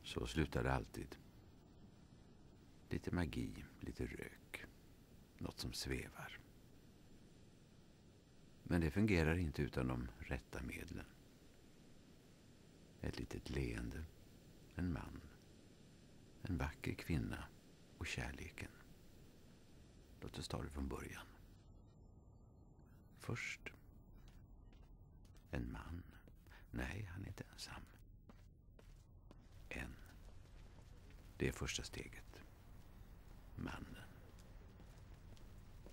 Så slutar det alltid. Lite magi, lite rök. Något som svävar. Men det fungerar inte utan de rätta medlen. Ett litet leende, en man, en vacker kvinna och kärleken. Låt oss ta det från början. Först en man. Nej, han är inte ensam. En. Det är första steget. Mannen.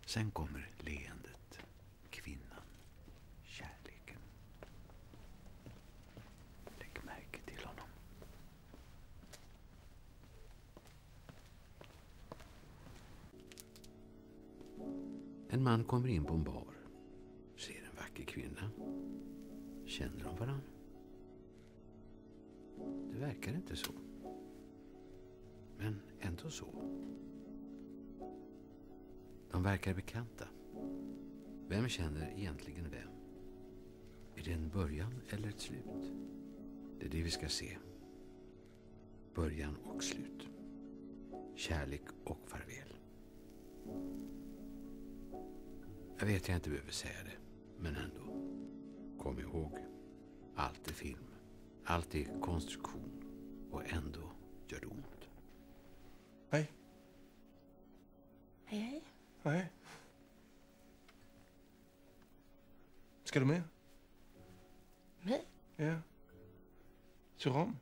Sen kommer leendet. Kvinnan. Kärleken. Lägg märke till honom. En man kommer in på en bar. Ser en vacker kvinna. Känner de varandra? Det verkar inte så. Men ändå så. De verkar bekanta. Vem känner egentligen vem? Är det en början eller ett slut? Det är det vi ska se. Början och slut. Kärlek och farväl. Jag vet jag inte behöver säga det, men ändå. Kom ihåg, allt är film. Allt är konstruktion. Och ändå gör det ont. Hej. Hej, hej. Hej. Skal du med? Med? Ja. Til Rom.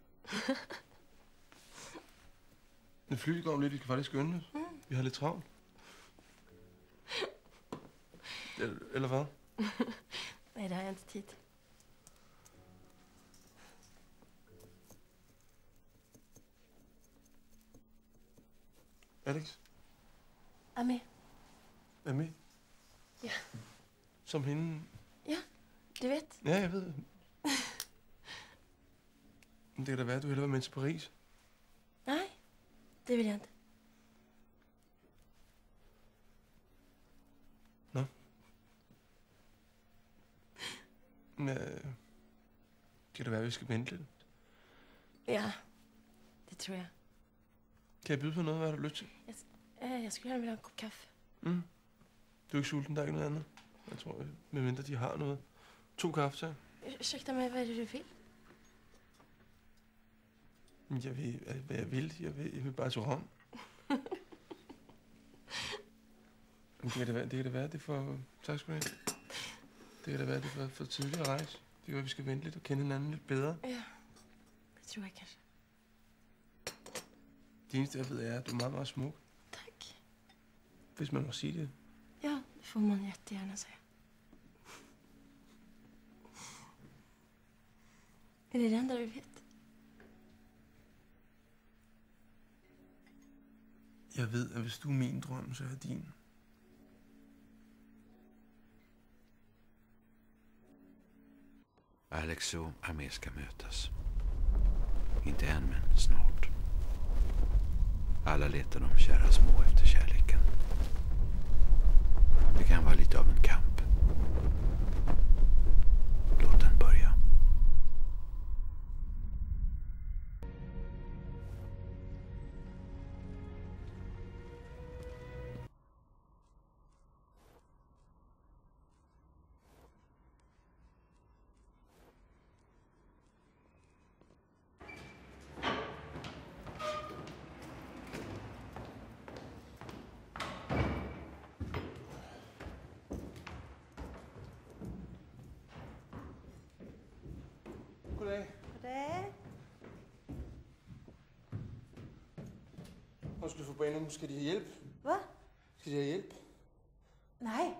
Det flyet går om lidt, vi skal faktisk skynde os. Vi har lidt travlt. Eller hvad? Nej, det har jag inte tid. Alex? Ami. Ami? Ja. Som hende? Ja, du vet. Ja, jeg ved. Men det kan da være, at du hellere vil med til Paris. Nej, det vill jag inte. Nå. Men, kan det være, at vi skal vente lidt? Ja, det tror jag. Kan jeg byde på noget? Hvad har du lyst til? Jag skulle gärna vilja ha en kopp kaffe. Mm. Du er ikke sulten, der er ikke noget andet? Jeg tror, medmindre de har noget. 2 kaffe til. Ursäkta mig, vad är det du vill? Jeg ved, hvad jeg vil. Jeg vil bare til Rom. Det kan det være, det er for... Tak skal du have. Det kan det være, det er for tidligt at rejse. Det kan være, vi skal vente lidt og kende hinanden lidt bedre. Ja, det tror jag kanske. Det eneste, jeg ved, er, at du er meget, meget smuk. Tack. Hvis man må sige det. Ja, det får man jättegärna säga. Är det det enda du vet? Jeg ved, at hvis du er min drøm, så er jeg din. Alex och Amé ska mötas. Inte än, men snart. Alla letar de kära små efter kärleken. Det kan vara lite av en kamp. Låt den börja. Goddag. Goddag. Undskyld for banen. Skal de have hjælp? Hvad? Skal de have hjælp? Nej.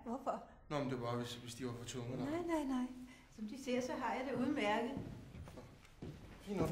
Hvorfor? Nå, men det var bare, hvis de var for tunge. Eller? Nej. Som de ser, så har jeg det udmærket. Fint nok.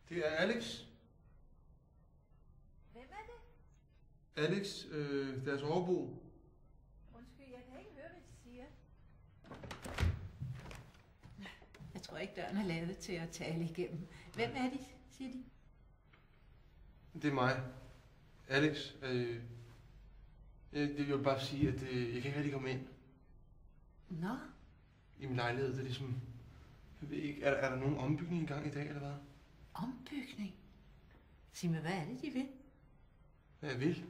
Det er Alex. Hvem er det? Alex, deres overbo. Undskyld, jeg kan ikke høre, hvad de siger. Jeg tror ikke, døren er lavet til at tale igennem. Hvem er de, siger de? Det er mig. Alex. Jeg vil bare sige, at jeg kan ikke rigtig komme ind Nå, i min lejlighed. Det er ligesom... Jeg ved ikke, er der nogen ombygning i gang i dag, eller hvad? ombygning. Sig mig, hvad er det, de vil? Hvad jeg vil?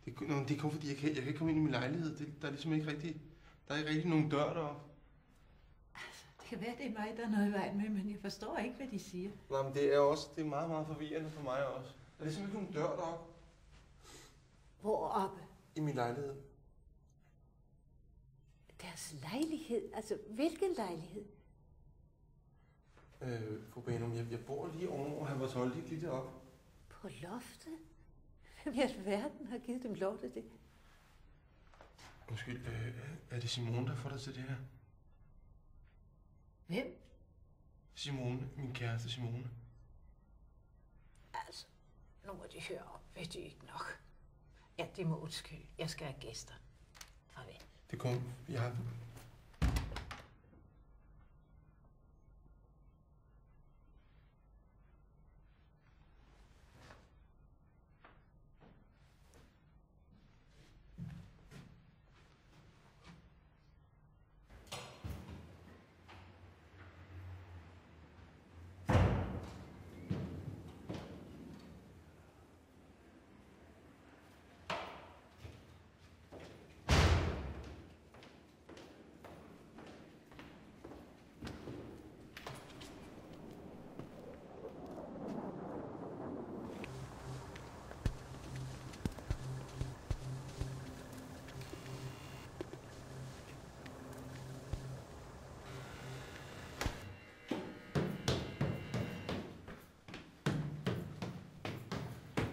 Det er kun fordi, jeg kan ikke komme ind i min lejlighed. Der er ligesom ikke rigtig... Der er ikke rigtig nogen dør deroppe. Altså, det kan være, det er mig, der er noget i vejen med, men jeg forstår ikke, hvad de siger. Nej, men det er meget, meget forvirrende for mig også. Der er ligesom ikke nogen dør deroppe Hvor oppe? i min lejlighed. Deres lejlighed? Altså, hvilken lejlighed? Fru Benum, jeg bor lige over Herbertholdik lige deroppe. På loftet? Hvem i alverden har givet dem lov til det? Undskyld, er det Simone, der får dig til det her? Hvem? Simone, min kæreste Simone. Altså, nu må de høre op, ved de ikke nok. Ja, det må undskylde. Jeg skal have gæster. Farvel. Det kom, jeg har...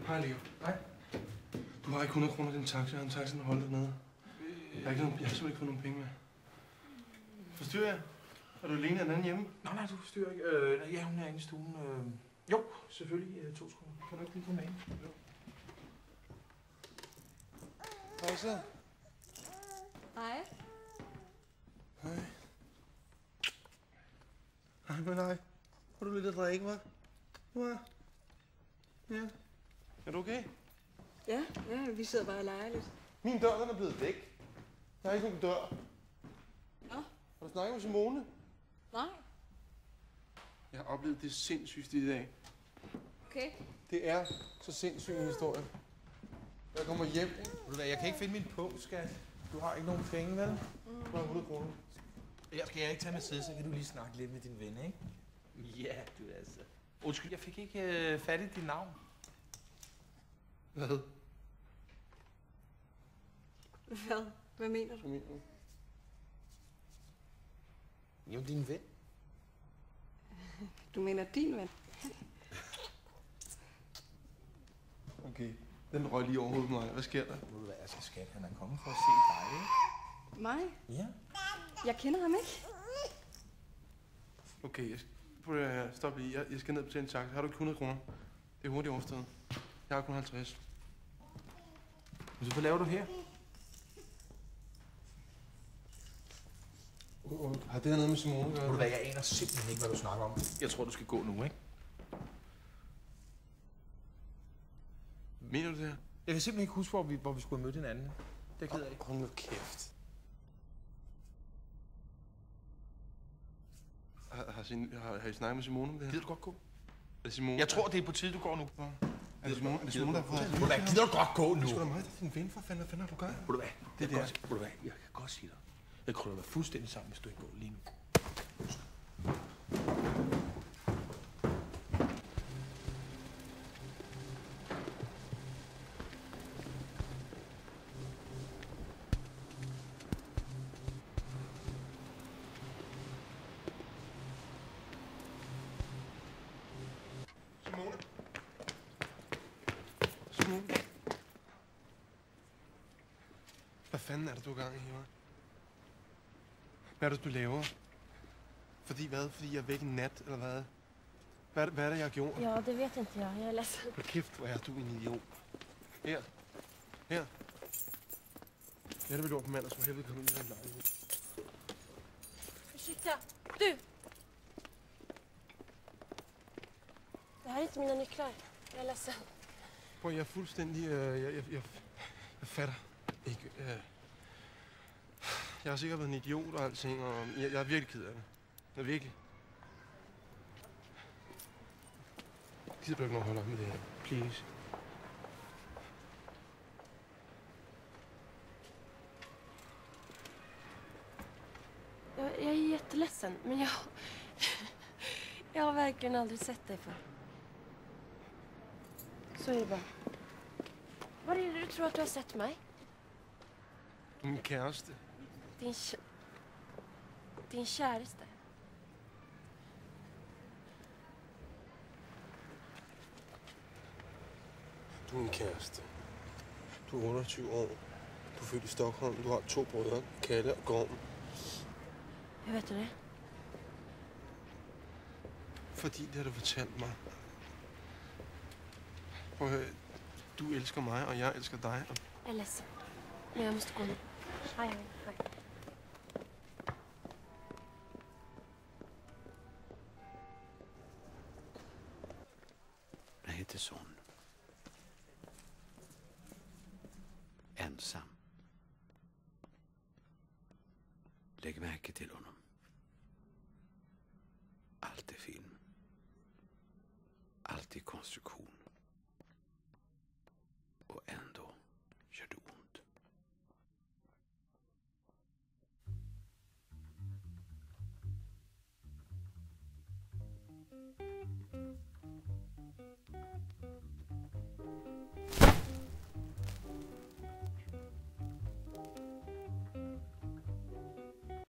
Hej, Leo. Hej. Du har ikke 100 kroner i din taxa. Jeg har en taxa, der holder dernede. Jeg har simpelthen ikke fået nogen penge med. Forstyrrer jeg? Er du alene af den anden hjemme? Nej, du forstyrrer ikke. Ja, hun er inde i stuen. Jo, selvfølgelig. 2 sekunder. Kan du ikke lige komme ind? Jo. Hej så. Hej. Hej. Hej med dig. Har du lidt at drikke, hva'? Hva'? Ja. Er du okay? Ja, vi sidder bare og leger lidt. Min dør, den er blevet væk. Der er ikke nogen dør. Nå? Har du snakket med Simone? Nej. Jeg har oplevet det sindssygste i dag. Okay. Det er så sindssyg en historie. Jeg kommer hjem. Ved du hvad, jeg kan ikke finde min punkt, skat. Du har ikke nogen penge, vel? Du har 100 kroner. Skal jeg ikke tage med sidde, så kan du lige snakke lidt med din ven, ikke? Ja, du altså. Undskyld, jeg fik ikke fat i dit navn. Hvad? Hvad? Hvad mener du? Hvad mener du? Jo, din ven. Du mener din ven? Okay, den røg lige over hovedet på mig. Hvad sker der? Ved du hvad, altså skat, han er kommet for at se dig, ikke? Mig? Ja. Jeg kender ham ikke. Okay, stop lige. Jeg skal ned på til en taxa. Har du ikke 100 kroner? Det er hurtigt overstået. Jeg har kun 50. Men så hvad laver du her? Har det her noget med Simone at gøre? Ved du hvad, jeg aner simpelthen ikke, hvad du snakker om. Jeg tror, du skal gå nu, ikke? Mener du det her? Jeg kan simpelthen ikke huske, hvor vi skulle have mødt hinanden. Det er ked af. Hold nu kæft. Har I snakket med Simone om det her? Gider du godt gå? Er det Simone? Jeg tror, det er på tide, du går nu. Er det Simone, der har fået... Ved du hvad, gider du godt gå nu? Det er sgu da mig, der er din ven, for fanden. Hvad fanden har du gør? Ved du hvad? Det der. Ved du hvad? Jeg kan godt sige dig. Jeg krøller dig fuldstændig sammen, hvis du ikke går lige nu. Simone. Hvad fanden er det, du er gang i, hva'? Hvad er det, du laver? Fordi hvad? Fordi jeg er væk en nat, eller hvad? Hvad er det, jeg har gjort? Ja, det vet inte jag. Jag är ledsen. Hold kæft, hvor er du en idiot. Her. Her. Ja, det vil du på mand, og så helvede komme ind i den lejlighed. Ursäkta. Du! Det här är inte mina nycklar. Jag är ledsen. Prøv, jeg er fuldstændig... Jeg fatter ikke... Jeg har sikkert været en idiot og alting, og jeg er virkelig ked af det. Jeg er virkelig. Gider du ikke nok holde op med det her? Please. Jag är jätteledsen, men jag har verkligen aldrig sett dig förr. Så är det bara. Var är det du tror att du har sett mig? Min kæreste. Din kæreste. Du er min kæreste. Du er 28 år. Du er født i Stockholm. Du har 2 brødre, Kalle og Gorm. Hur vet du det? Fordi det har du fortalt mig. Prøv at høre. Du elsker mig, og jeg elsker dig. Jag är ledsen. Men jag måste gå nu. Hej, hej, hej. Han heter Son. Ensam. Lägg märke till honom. Allt är film. Allt är konstruktion. Och ändå